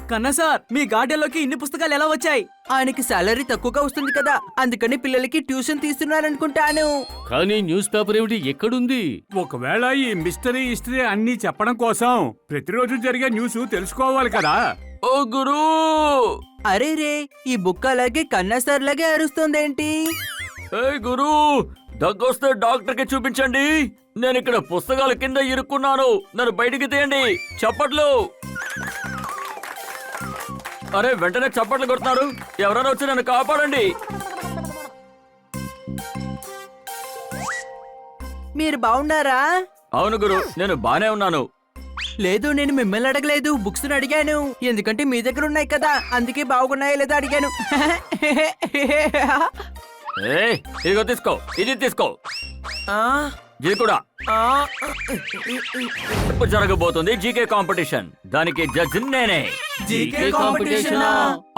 కన్నా సార్, మీ గార్డెన్లోకి ఇన్ని పుస్తకాలు ఎలా వచ్చాయి? ఆయనకి సాలరీ తక్కువగా వస్తుంది కదా, అందుకని పిల్లలకి ట్యూషన్ తీస్తున్నారనుకుంటాను. కానీ న్యూస్ పేపర్ ఏమిటి ఎక్కడుంది? ఒకవేళ ఈ మిస్టరీ హిస్టరీ అన్ని చెప్పడం కోసం ప్రతిరోజు జరిగే న్యూస్ తెలుసుకోవాలి కదా. ఓ గురు, అరే రే, ఈ బుక్ అలాగే కన్నా సార్ లాగే అరుస్తుందేంటి? ఏ గురు, దగ్గొస్తే డాక్టర్ కి చూపించండి. నేను ఇక్కడ పుస్తకాల కింద ఇరుక్కున్నాను, నన్ను బయటికి తీయండి. చప్పట్లు. అరే, వెంటనే చప్పట్లు కొడుతున్నారు. ఎవరైనా వచ్చి నన్ను కాపాడండి. మీరు బాగున్నారా? అవును గురు, నేను బానే ఉన్నాను. లేదు, నేను మిమ్మల్ని అడగలేదు, బుక్స్ అడిగాను. ఎందుకంటే మీ దగ్గర ఉన్నాయి కదా, అందుకే బాగున్నాయో లేదో అడిగాను. ఇదిగో తీసుకో, ఇది తీసుకో, ఇది కూడా. ఇప్పుడు జరగబోతుంది జీకే కాంపిటీషన్. దానికి జడ్జి నేనే. GK competition?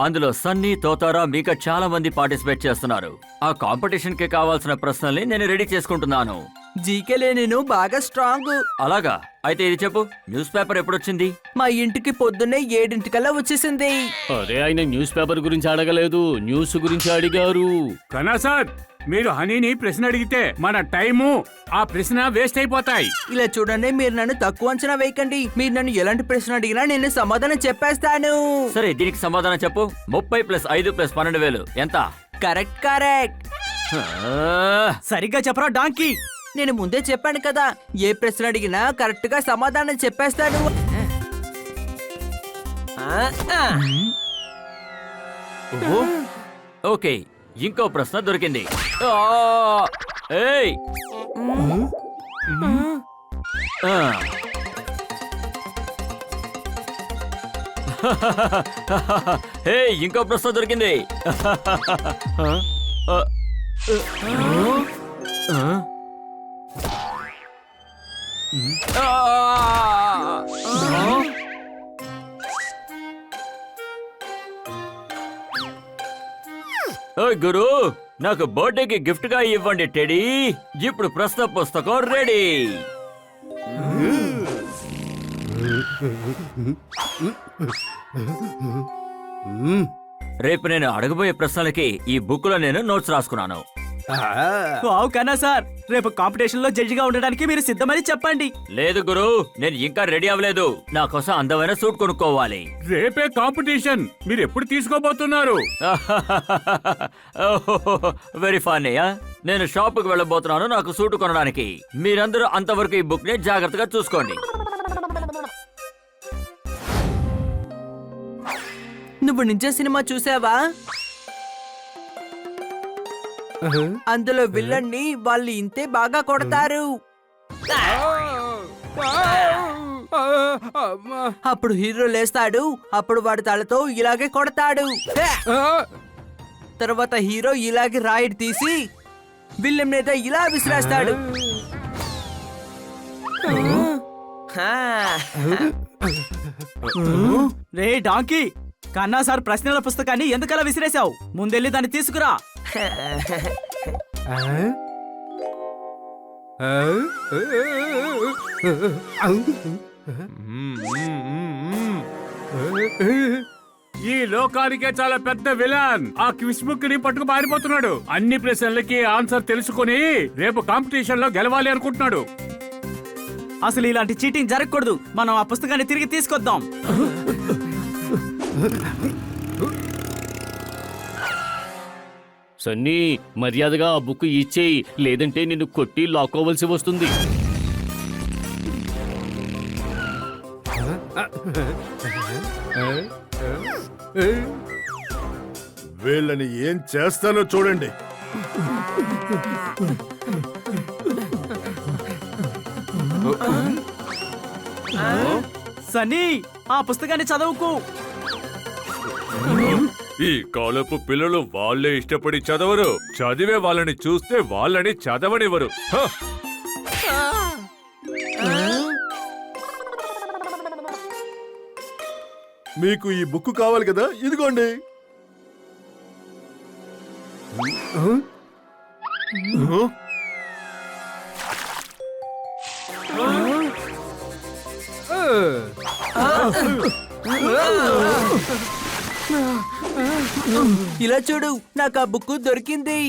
అందులో సన్నీ, తోతారా, మీకా చాలా మంది పార్టిసిపేట్ చేస్తున్నారు. ఆ కాంపిటీషన్ కి కావాల్సిన ప్రశ్నల్ని నేను రెడీ చేసుకుంటున్నాను. జీకేలే నేను బాగా స్ట్రాంగ్. అలాగా? అయితే ఇది చెప్పు, న్యూస్ పేపర్ ఎప్పుడొచ్చింది? మా ఇంటికి పొద్దున్నే 7 వచ్చేసింది. అరే, ఆయన న్యూస్ పేపర్ గురించి అడగలేదు, న్యూస్ గురించి అడిగారు. కన్నా సార్, మీరు హనీని ప్రశ్న అడిగితే మన టైము ఆ ప్రశ్న వేస్ట్ అయిపోతాయి. ఇలా చూడండి, మీరు నన్ను తక్కువ అంచనా వేయకండి. మీరు నన్ను ఎలాంటి ప్రశ్న అడిగినా నేను సమాధానం చెప్పేస్తాను. సరే, దీనికి సమాధానం చెప్పు. 30 + 5 + 12,000 ఎంత? Correct correct. సరిగ్గా చెప్పరా డాంకీ? నేను ముందే చెప్పాను కదా, ఏ ప్రశ్న అడిగినా కరెక్ట్ గా సమాధానం చెప్పేస్తాను. ఓకే, ఇంకో ప్రశ్న దొరికింది. ఏయ్! హే, ఇంకో ప్రశ్న దొరికింది. గురు, నాకు బర్త్డేకి గిఫ్ట్ గా ఇవ్వండి టెడీ. ఇప్పుడు ప్రశ్న పుస్తకం రెడీ. రేపు నేను అడగబోయే ప్రశ్నలకి ఈ బుక్ లో నేను నోట్స్ రాసుకున్నాను. వావ్ కన్నా సార్, రేపు కాంపిటీషన్ లో జడ్జిగా ఉండడానికి మీరు సిద్ధమని చెప్పండి. లేదు గురు, నేను ఇంకా రెడీ అవ్వలేదు. నా కోసం అందమైన సూట్ కొనుక్కోవాలి. రేపే కాంపిటీషన్, మీరు ఎప్పుడు తీసుకోబోతున్నారు? Very funny. నేను షాప్ కు వెళ్ళబోతున్నాను నాకు సూట్ కొనడానికి. మీరందరూ అంతవరకు ఈ బుక్ ని జాగ్రత్తగా చూసుకోండి. నువ్వు నింజా సినిమా చూసావా? అందులో విల్లన్ని వాళ్ళు ఇంతే బాగా కొడతారు. అప్పుడు హీరో లేస్తాడు, అప్పుడు వాడి తలతో ఇలాగే కొడతాడు. తర్వాత హీరో ఇలాగే రాయిడ్ తీసి విల్లన్ మీద ఇలా విసిరేస్తాడు. రే డాంకీ, కన్నా సార్ ప్రశ్నల పుస్తకాన్ని ఎందుకలా విసిరేశావు? ముందెళ్ళి దాన్ని తీసుకురా. ఈ లోకానికే చాలా పెద్ద విలన్ ఆ క్విజ్ బుక్ ని పట్టుకు పారిపోతున్నాడు. అన్ని ప్రశ్నలకి ఆన్సర్ తెలుసుకుని రేపు కాంపిటీషన్ లో గెలవాలి అనుకుంటున్నాడు. అసలు ఇలాంటి చీటింగ్ జరగకూడదు. మనం ఆ పుస్తకాన్ని తిరిగి తీసుకొద్దాం. సన్నీ, మర్యాదగా ఆ బుక్ ఇచ్చేయి, లేదంటే నిన్ను కొట్టి లాక్కోవలసి వస్తుంది. వీళ్ళని ఏం చేస్తానో చూడండి. సన్నీ, ఆ పుస్తకాన్ని చదువుకు. ఈ కాలపు పిల్లలు వాళ్ళే ఇష్టపడి చదవరు. చదివే వాళ్ళని చూస్తే వాళ్ళని చదవనివ్వరు. మీకు ఈ బుక్ కావాలి కదా, ఇదిగోండి. ఇలా చూడు, నాకు ఆ బుక్ దొరికింది.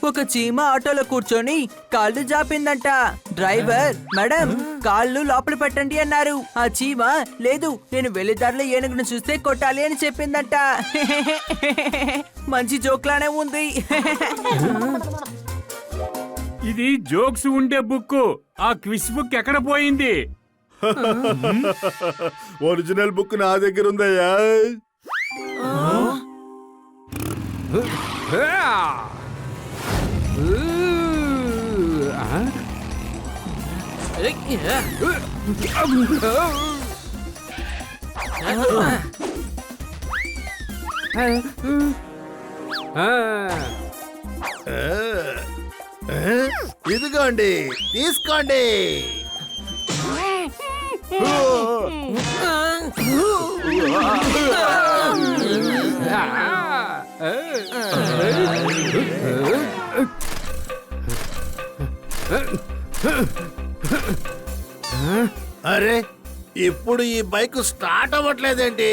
ఒక చీమ ఆటోలో కూర్చొని కాళ్ళు జాపిందంట. డ్రైవర్, మేడం కాళ్ళు లోపల పెట్టండి అన్నారు. ఆ చీమ లేదు, నేను వెళ్ళేదారిలో ఏనుగును చూస్తే కొట్టాలి అని చెప్పిందంట. మంచి జోక్లానే ఉంది. ఇది జోక్స్ ఉండే బుక్. ఆ క్విజ్ బుక్ ఎక్కడ పోయింది? ఒరిజినల్ బుక్ నా దగ్గర ఉందయ్యా. ఇదిగోండి, తీసుకోండి. అరే, ఇప్పుడు ఈ బైక్ స్టార్ట్ అవ్వట్లేదేంటి?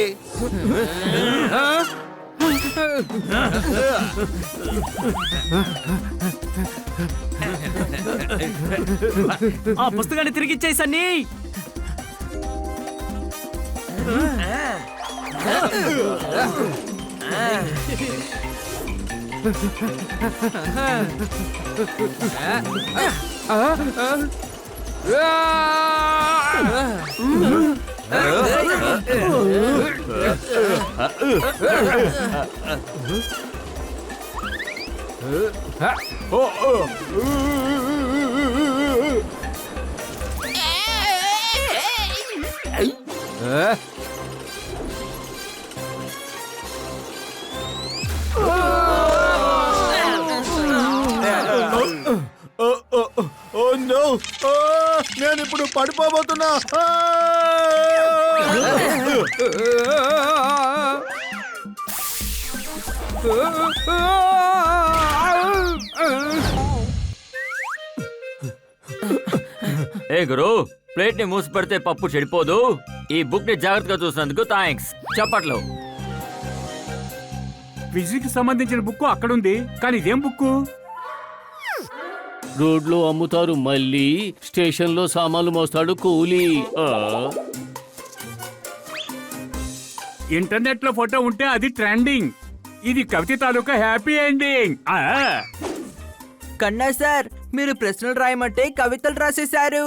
ఆ పుస్తకాన్ని తిరిగిచ్చేయి సన్నీ. ఓ నో, నేను ఇప్పుడు పడిపోబోతున్నా. ఏ గురు, ప్లేట్ ని మూసి పెడితే పప్పు చెడిపోదు. ఈ బుక్ ని జాగ్రత్తగా చూసినందుకు థ్యాంక్స్. చప్పట్లు. ఫిజిక్స్ సంబంధించిన బుక్ అక్కడుంది, కానీ ఇదేం బుక్? రోడ్లో అమ్ముతారు మళ్ళీ, స్టేషన్లో సామాన్లు మోస్తాడు కూలీ. ఇంటర్నెట్ లో ఫోటో ఉంటే అది ట్రెండింగ్. ఇది కవిత తాలూకా హ్యాపీ ఎండింగ్. కన్నా సార్, మీరు ప్రశ్నలు రాయమంటే కవితలు రాసేశారు.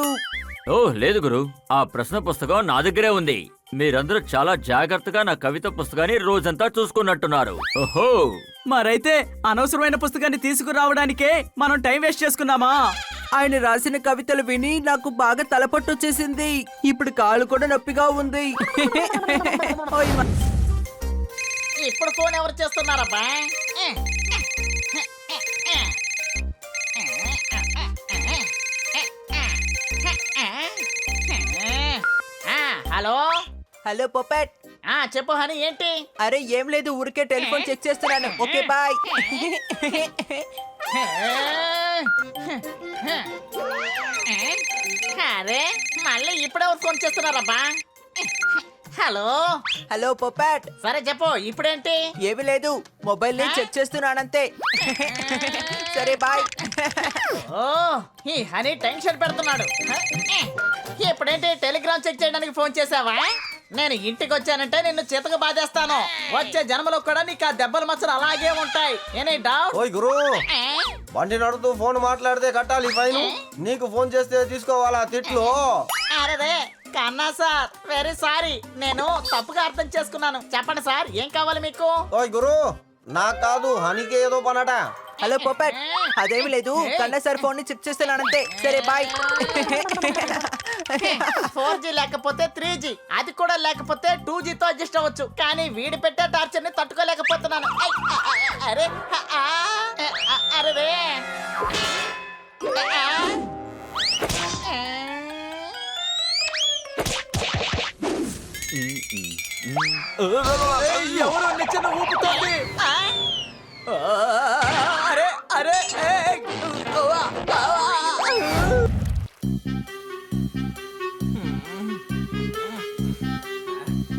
ఓ లేదు గురు, ఆ ప్రశ్న పుస్తకం నా దగ్గరే ఉంది. మీరందరూ చాలా జాగ్రత్తగా నా కవిత పుస్తకాన్ని రోజంతా చూసుకున్నట్టున్నారు. ఓహో, మరైతే అనవసరమైన పుస్తకాన్ని తీసుకురావడానికే మనం టైం వేస్ట్ చేసుకున్నామా? ఆయన రాసిన కవితలు విని నాకు బాగా తలపట్టు వచ్చేసింది. ఇప్పుడు కాలు కూడా నొప్పిగా ఉంది. ఓయ్ మా- ఇప్పుడు ఫోన్ ఎవరు చేస్తున్నారబ్బా? Hello, hello పొపెట్. చెప్పు హనీ, ఏంటి? అరే ఏం లేదు, ఊరికే టెలిఫోన్ చెక్ చేస్తున్నాను. Okay bye. అరే మళ్ళీ ఇప్పుడెవరు ఫోన్ చేస్తున్నారబ్బా? Hello hello Popat. సరే చెప్పు, ఇప్పుడేంటి? ఏమీ లేదు, మొబైల్ ని చెక్ చేస్తున్నానంతే. సరే బాయ్. ఓ, ఈ హనీ టెన్షన్ పెడుతున్నాడు. ఇప్పుడేంటి టెలిగ్రామ్ చెక్ చేయడానికి ఫోన్ చేసావా? నేను ఇంటికి వచ్చానంటే నిన్ను చేతకు బాధేస్తాను. వచ్చే జన్మలో కూడా నీకు ఆ దెబ్బల మచ్చలు అలాగే ఉంటాయి. Any doubt? ఓయ్ గురు, బండి నడుతూ ఫోన్ మాట్లాడితే కట్టాలి ఫైన్. నీకు ఫోన్ చేస్తే తీసుకోవాలా తిట్లు? అరే కన్నా సార్, వెరీ సారీ, నేను తప్పుగా అర్థం చేసుకున్నాను. చెప్పండి సార్, ఏం కావాలి మీకు? ఓయ్ గురు, నాకు కాదు, హనీకి ఏదో పనట. హలో పొపెట్. అదేమి లేదు, కన్నా సార్ ఫోన్ ని చెక్ చేస్తున్నానంతే. సరే బాయ్. 4G లేకపోతే 3G, అది కూడా లేకపోతే 2G తో అడ్జస్ట్ అవ్వచ్చు. కానీ వీడి పెట్టే టార్చర్ ని తట్టుకోలేకపోతున్నాను. అరే అరే ఎవరో నిచ్చెన ఊపుతోంది. అరే అరే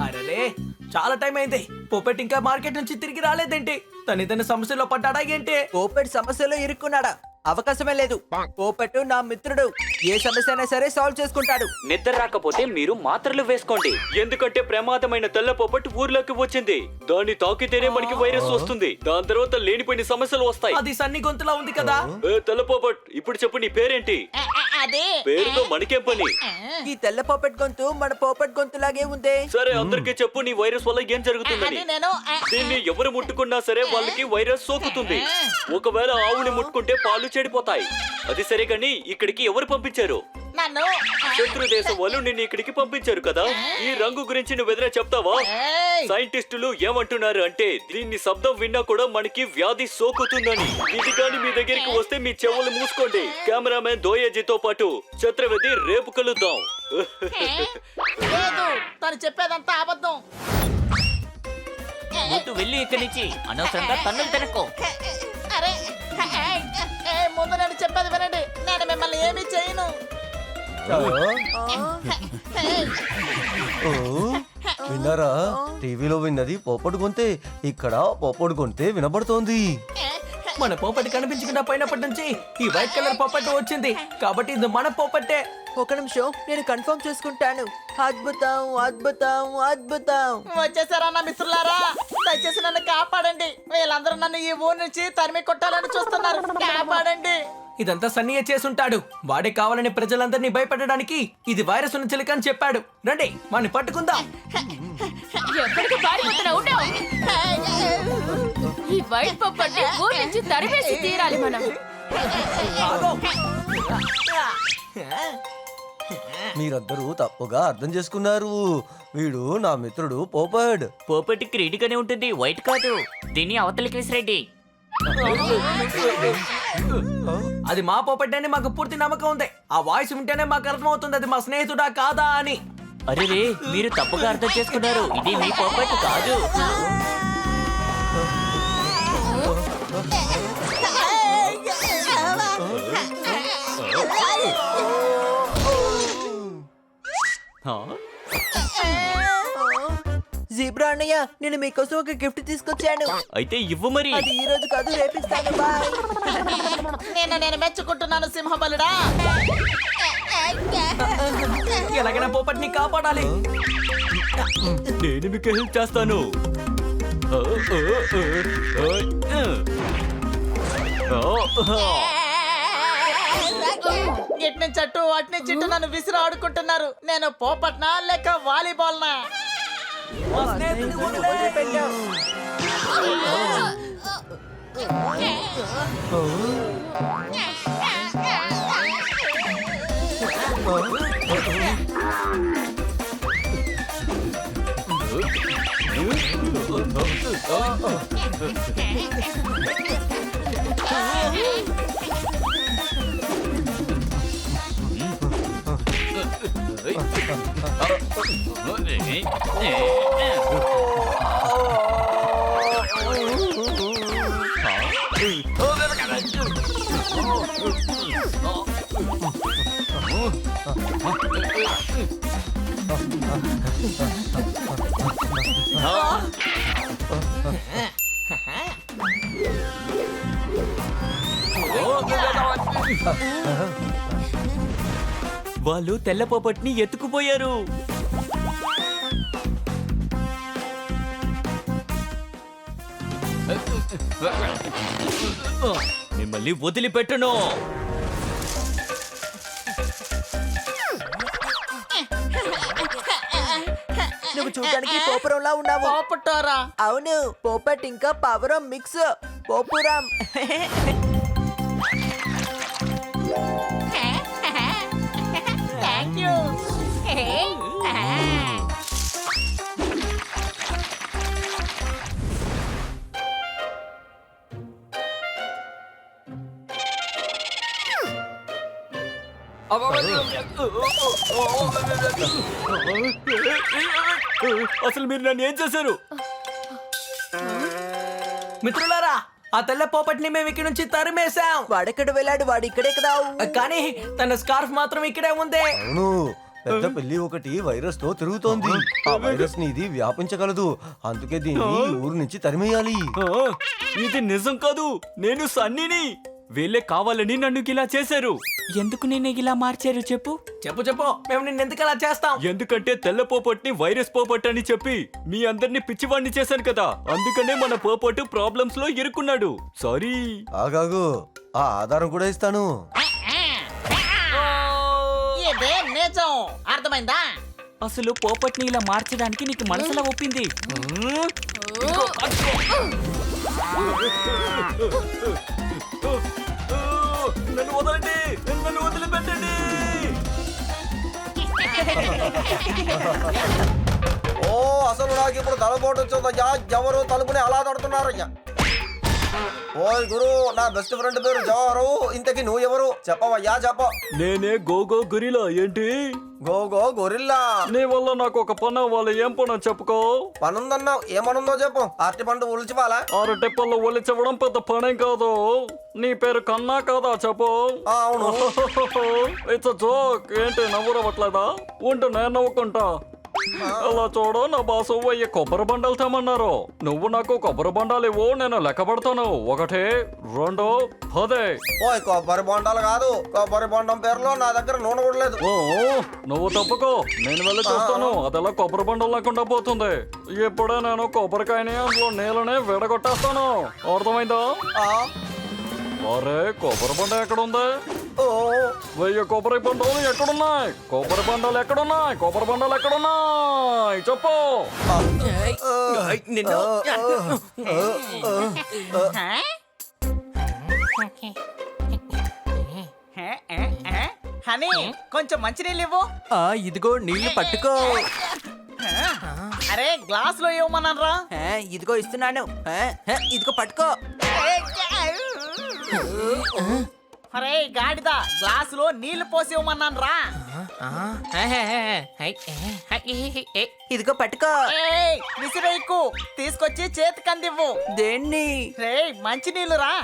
అరే చాలా టైం అయింది. పోపెట్ ఇంకా మార్కెట్ నుంచి తిరిగి రాలేదేంటి? తన సమస్యలో పడ్డాడా ఏంటి? పోపెట్ సమస్యలో ఇరుక్కున్నాడా? అవకాశమే లేదు. పోపెట్ నా మిత్రుడు, ఏ సమస్య అయినా సరే సాల్వ్ చేసుకుంటాడు. నిద్ర రాకపోతే మీరు మాత్రలు వేసుకోండి, ఎందుకంటే ప్రమాదమైన తెల్ల పొప్పటి ఊర్లోకి వచ్చింది. దాన్ని తాకితేనే మనకి వైరస్ వస్తుంది. దాని తర్వాత లేనిపోయిన సమస్యలు వస్తాయి. అది సన్ని గొంతులా ఉంది కదా. తెల్ల పొప్పట్, ఇప్పుడు చెప్పు నీ పేరేంటి? అదే పేరుతో మనకేం పని? ఈ తెల్ల పోపెట్ గొంతు మన పోపెట్ గొంతులాగే ఉంది. సరే అందరికీ చెప్పు, నీ వైరస్ వల్ల ఏం జరుగుతుందని. అది నేను దీన్ని ఎవరు ముట్టుకున్నా సరే వాళ్ళకి వైరస్ సోకుతుంది. ఒకవేళ ఆవుని ముట్టుకుంటే పాలు చెడిపోతాయి. అది సరే కానీ ఇక్కడికి ఎవరు పంపించారు? నన్ను శత్రు దేశం వాళ్ళు నిన్ను ఇక్కడికి పంపించారు కదా. ఈ రంగు గురించి నువ్వు ఎదురా చెప్తావా? ఏయ్! సైంటిస్టులు ఏమంటున్నారు అంటే దీన్ని శబ్దం విన్నా కూడా మనకి వ్యాధి సోకుతుందని. ఇది కానీ మీ దగ్గరికి వస్తే మీ చెవులు మూసుకోండి. కెమెరామెన్ దోయేజీతో పాటు ఛత్రవేది రేపు కలుద్దాం. లేదు, తను చెప్పేదంతా అబద్ధం. ముందు వెళ్ళి ఇక్కడి నుంచి అనవసరంగా తన్నులు తినకు. అరే ముందు నేను చెప్పేది వినండి, నేను మిమ్మల్ని ఏమీ చేయను. విన్నారా? టీవీలో విన్నది పోపడు గొంతే, ఇక్కడ పోపడు గొంతే వినబడుతోంది. మన పోపట్ కనిపించకుండా పోయినప్పటి నుంచి ఈ వైట్ కలర్ పోపట్ వచ్చింది, కాబట్టి ఇది మన పోపట్టే. ఒక నిమిషం, నేను కన్ఫర్మ్ చేసుకుంటాను. అద్భుతం అద్భుతం అద్భుతం. వచ్చేసారా నా మిత్రులారా? దయచేసి నన్ను కాపాడండి. వీళ్ళందరూ నన్ను ఈ ఊరు నుంచి తరిమి కొట్టాలని చూస్తున్నారు. కాపాడండి. ఇదంతా సన్నయ్య చేసుంటాడు. వాడే కావాలని ప్రజలందరినీ భయపెట్టడానికి ఇది వైరస్ ఉన్న చిలుక అని చెప్పాడు. రండి వాడిని పట్టుకుందాం. ఎక్కడికి పారిపోతున్నావు? ఉండవు. ఈ వైట్ పప్పని ఊరి నుంచి తరివేసి తీరాలి మనం. ఆగో. మీరందరూ తప్పుగా అర్థం చేసుకున్నారు. వీడు నా మిత్రుడు పోపడ్. పోపటి క్రీడిగానే ఉంటుంది, వైట్ కాదు. దీన్ని అవతలికి విసిరేండి. అది మా పోపట్ అని మాకు పూర్తి నమ్మకం ఉంది. ఆ వాయిస్ వింటేనే మాకు అర్థమవుతుంది అది మా స్నేహితుడా కాదా అని. అరే మీరు తప్పుగా అర్థం చేసుకున్నారు. ఇది మీ పోపట్ కాదు. జీబ్రా అన్నయ్య, నేను మీకోసం ఒక గిఫ్ట్ తీసుకొచ్చాను. అయితే ఇవ్వు మరి. అది ఈ రోజు కాదు, రేపిస్తాను. బాయ్. నేను మెచ్చుకుంటున్నాను సింహబలుడా. ఎలాగైనా పోపట్ని కాపాడాలి. నేను మీకు హెల్ప్ చేస్తాను. ఇటు నుంచి అటు అటు నుంచి ఇటు నన్ను విసిరి ఆడుకుంటున్నారు. నేను పోపట్నా లేక వాలీబాల్నా? మా స్నేహితుడిని వదిలిపెట్టాం. వాళ్ళు తెల్ల పోపట్ని ఎత్తుకుపోయారు. మిమ్మల్ని వదిలిపెట్టను. నువ్వు చూడడానికి పోపురంలా ఉన్నావు. పోపట్టారా? అవును, పోపట్ ఇంకా పవరం మిక్స్. పోపురం. Thank you. అసలు మీరు నన్ను ఏం చేశారు? మిత్రులారా, ఆ తెల్ల పోపట్ని మేము ఇక్కడ నుంచి తరిమేశాం. వాడెక్కడ వెళ్ళాడు? వాడు ఇక్కడే కదా. కానీ తన స్కార్ఫ్ మాత్రం ఇక్కడే ఉంది. అవును, పెద్ద పిల్లి ఒకటి వైరస్ తో తిరుగుతోంది. ఆ వైరస్ ని ఇది వ్యాపించగలదు. అందుకే దీన్ని ఈ ఊరు నుంచి తరిమేయాలి. ఇది నిజం కాదు, నేను సన్నీని. వీళ్ళే కావాలని నన్ను ఇలా చేశారు. ఎందుకు నేను ఇలా మార్చారు చెప్పు చెప్పు మేము నిన్ను ఎందుకు అలా చేస్తాం? ఎందుకంటే తెల్ల పోపట్ని వైరస్ పోపట్ అని చెప్పి మీ అందరిని పిచ్చివాడిని చేశాను కదా. అందుకనే మన పోపట్ ప్రాబ్లమ్స్ లో ఇరుక్కున్నాడు. సారీ. ఆగాగు, ఆ ఆధారం కూడా ఇస్తాను. ఇదే నిజం, అర్థమైందా? అసలు పోపట్ని ఇలా మార్చడానికి నీకు మనసులో ఒప్పింది. నన్ను వదలండి, నన్ను వదిలిపెట్టండి. ఓ, అసలు నాకు ఇప్పుడు తలపోటు వచ్చిందయ్యా. ఎవరు తలుపుని అలా తడుతున్నారయ్యా? ఓయ్ గురు, నా బెస్ట్ ఫ్రెండ్ పేరు జవారు. ఇంతకి నువ్వు ఎవరు? చెప్పవయ్యా, చెప్ప. నేనే గోగో గురిలా. ఏంటి? గోగో గొరిల్లా. నీ వల్ల నాకు ఒక పని అవ్వాలి. ఏం పని చెప్పుకో. పనుందన్నావు, ఏమనుందో చెప్పు. అరటి పండు ఉల్చిపాలా? అరటి పళ్ళు ఒలిచవడం పెద్ద పనేం కాదు. నీ పేరు కన్నా కాదా చెప్పు. అవును. It's joke. ఏంటి నవ్వురవట్లేదా? ఉంటూ నేను నవ్వుకుంటా. అలా చూడు, నా బాసు 1000 కొబ్బరి బండాలు తెమ్మన్నారు. నువ్వు నాకు కొబ్బరి బండాలు ఇవ్వు, నేను లెక్క పడతాను. 1 2 10. ఓయ్, కొబ్బరి బొండాలు కాదు, కొబ్బరి బొండం పేరులో నా దగ్గర నూనె కూడా లేదు. ఓ, నువ్వు తప్పుకో, నేను వెళ్ళి చూస్తాను. అదెలా కొబ్బరి బండలు లేకుండా పోతుంది. ఇప్పుడే నేను కొబ్బరికాయని అందులో నీళ్ళని విడగొట్టేస్తాను. అర్థమైందా? ఆ, అరే, కొబ్బరి బండ ఎక్కడుంది? ఓ, 1000 కొబ్బరి బండాలు ఎక్కడున్నాయి? కొబ్బరి బండాలు ఎక్కడున్నాయి? కొబ్బరి బండాలు ఎక్కడున్నాయి చెప్పు. నిన్ను హనీ, కొంచెం మంచినీళ్ళు ఇవ్వు. ఇదిగో నీళ్లు పట్టుకో. అరే, గ్లాస్ లో ఇవ్వమన్నారా? ఇదిగో ఇస్తున్నాను. ఇదిగో పట్టుకో. అరే గాడిద, గ్లాస్ లో నీళ్లు పోసి ఇవ్వమన్నాను రా. ఇదిగో పట్టుకో. విసిరేయకు, తీసుకొచ్చి చేతికి అందివ్వు. దేన్ని? రే, మంచి నీళ్ళు రా.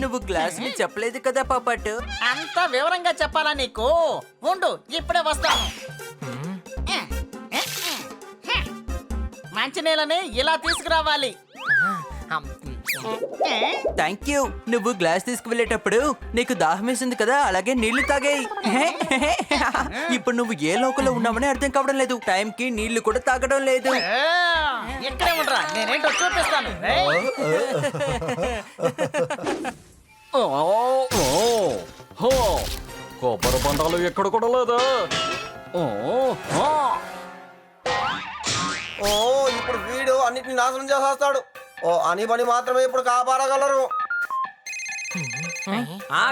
నువ్వు గ్లాస్ ని చెప్పలేదు కదా పాపట్టు. అంత వివరంగా చెప్పాలా నీకు? ఉండు, ఇప్పుడే వస్తాను. మంచినీళ్ళని ఇలా తీసుకురావాలి. Thank you. నువ్వు గ్లాస్ తీసుకువెళ్ళేటప్పుడు నీకు దాహం వేసింది కదా, అలాగే నీళ్లు తాగాయి. ఇప్పుడు నువ్వు ఏ లోకంలో ఉన్నావని అర్థం కావడం లేదు. టైం కి నీళ్లు కూడా తాగడం లేదు. ఇక్కడే ఉండరా, నేనేంటో చూపిస్తాను. కొబ్బరి బండాలు ఎక్కడ కూడా లేదా? ఓ, ఇప్పుడు వీడు అన్నిటిని నాశనం చేసేస్తాడు. ఓ, అని పని మాత్రమే ఇప్పుడు కాపాడగలరు.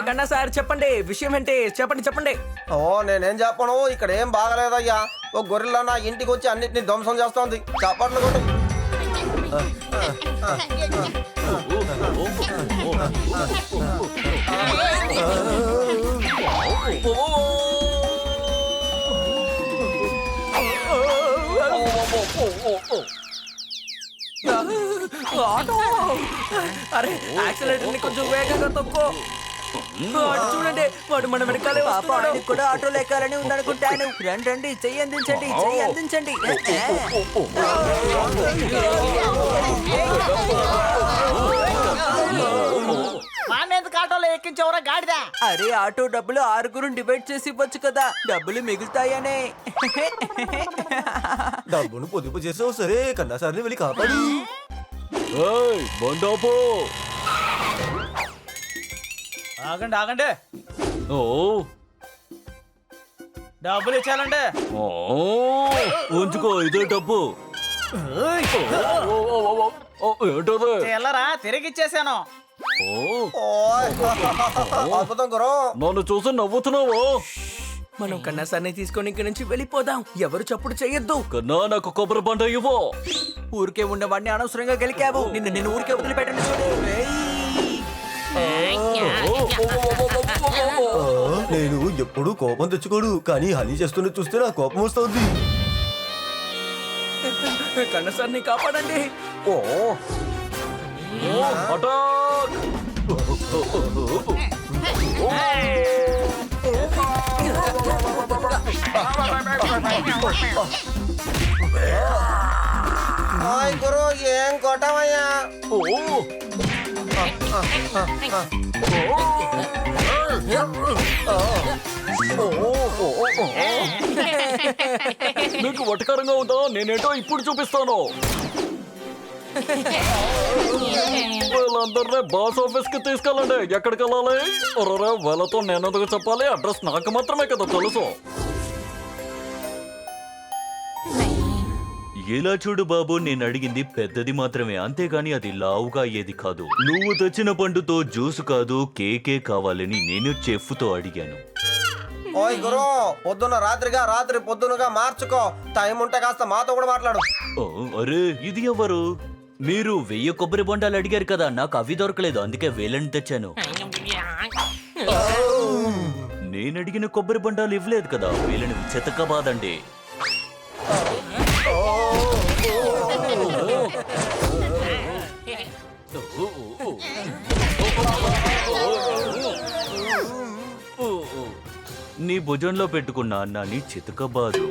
కన్నా సార్ చెప్పండి, విషయం ఏంటి? చెప్పండి. ఓ, నేనేం చెప్పను, ఇక్కడ ఏం బాగలేదయ్యా. ఓ గొర్రెల నా ఇంటికి వచ్చి అన్నిటిని ధ్వంసం చేస్తోంది. చప్పట్లు కొట్టు. ఆటో! అరే, యాక్సిలేటర్ ని కొంచెం వేగంగా తొక్కో. చూడండి, వాడు మన వెనకాలే వస్తున్నాడు. కూడా ఆటోలో ఎక్కాలని ఉందనుకుంటాను. రండి, చెయ్యి అందించండి. వాణ్ణెందుకు ఆటోలో ఎక్కించవరా గాడిదా? అరే, ఆటో డబ్బులు 6 డివైడ్ చేసి ఇవ్వచ్చు కదా, డబ్బులు మిగులుతాయనే. డబ్బును పొదుపు చేసావు సరే, కన్నా సార్ని వెళ్ళి కాపాడు. బండాపో. ఆగండి. ఓ, డబ్బులు ఇచ్చాలండి. ఉంచుకో, ఇదే డబ్బు. ఏంటది? చిల్లరా తిరిగిచ్చేసాను. ఓయ్, అద్భుతం గురు. నన్ను చూసి నవ్వుతున్నావు. మనం కన్నా సార్ని తీసుకొని ఇక్కడి నుంచి వెళ్ళిపోదాం. ఎవరు చప్పుడు చెయ్యొద్దు. కన్నా, నాకు కొబ్బరి బండ ఇవ్వు. ఊరికే ఉన్నవాడిని అనవసరంగా గెలికావు. నిన్ను ఊరికే వదిలిపెట్టండి. నేను ఎప్పుడు కోపం తెచ్చుకోడు, కానీ హనీ చేస్తున్న చూస్తే నా కోపం వస్తుంది. కన్నా సార్ ని కాపాడండి. ఓ అటాక్! ఓయ్ గురు ఏం కొట్టవయ్యా? ఓ! మీకు వటకరంగా ఉందా? నేనేంటో ఇప్పుడు చూపిస్తాను. వీళ్ళందరినీ బాస్ ఆఫీస్ కి తీసుకెళ్ళండి. ఎక్కడికి వెళ్ళాలి? ఒరే వీళ్ళతో నేనెందుకు చెప్పాలి? అడ్రస్ నాకు మాత్రమే కదా తెలుసు. ఇలా చూడు బాబు, నేను అడిగింది పెద్దది మాత్రమే, అంతేగాని అది లావుగా అయ్యేది కాదు. నువ్వు తెచ్చిన పండుతో జ్యూస్ కాదు, కేకే కావాలని నేను చెఫ్తో అడిగాను. ఓయ్ గురు, పొద్దున్న రాత్రిగా రాత్రి పొద్దునగా మార్చుకో. టైం ఉంటే కాస్త మాతో కూడా మాట్లాడు. ఓ, అరే ఇది ఎవరు? మీరు 1000 కొబ్బరి బొండాలు అడిగారు కదా, నాకు అవి దొరకలేదు, అందుకే వేలని తెచ్చాను. నేను అడిగిన కొబ్బరి బొండాలు ఇవ్వలేదు కదా, వేలని చితకబాదండి. నీ భుజంలో పెట్టుకున్న అన్నాన్ని చితకబాదు.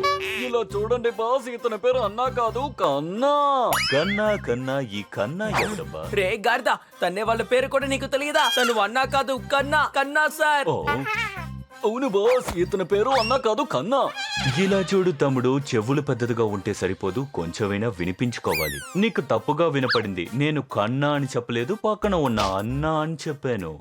ఇలా చూడండి బాస్, ఇతని పేరు అన్నా కాదు కన్నా. కన్నా కన్నా ఈ కన్నా ఎవడబ్బా? రే గాడిద, తన్నే వాళ్ళ పేరు కూడా నీకు తెలియదా? తను అన్నా కాదు కన్నా. కన్నా సార్. ఓ, అవును బాస్, ఇతని పేరు అన్నా కాదు కన్నా. ఇలా చూడు తమ్ముడు, చెవులు పెద్దదిగా ఉంటే సరిపోదు, కొంచెమైనా వినిపించుకోవాలి. నీకు తప్పుగా వినపడింది. నేను కన్నా అని చెప్పలేదు, పక్కన ఉన్న అన్నా అని చెప్పాను.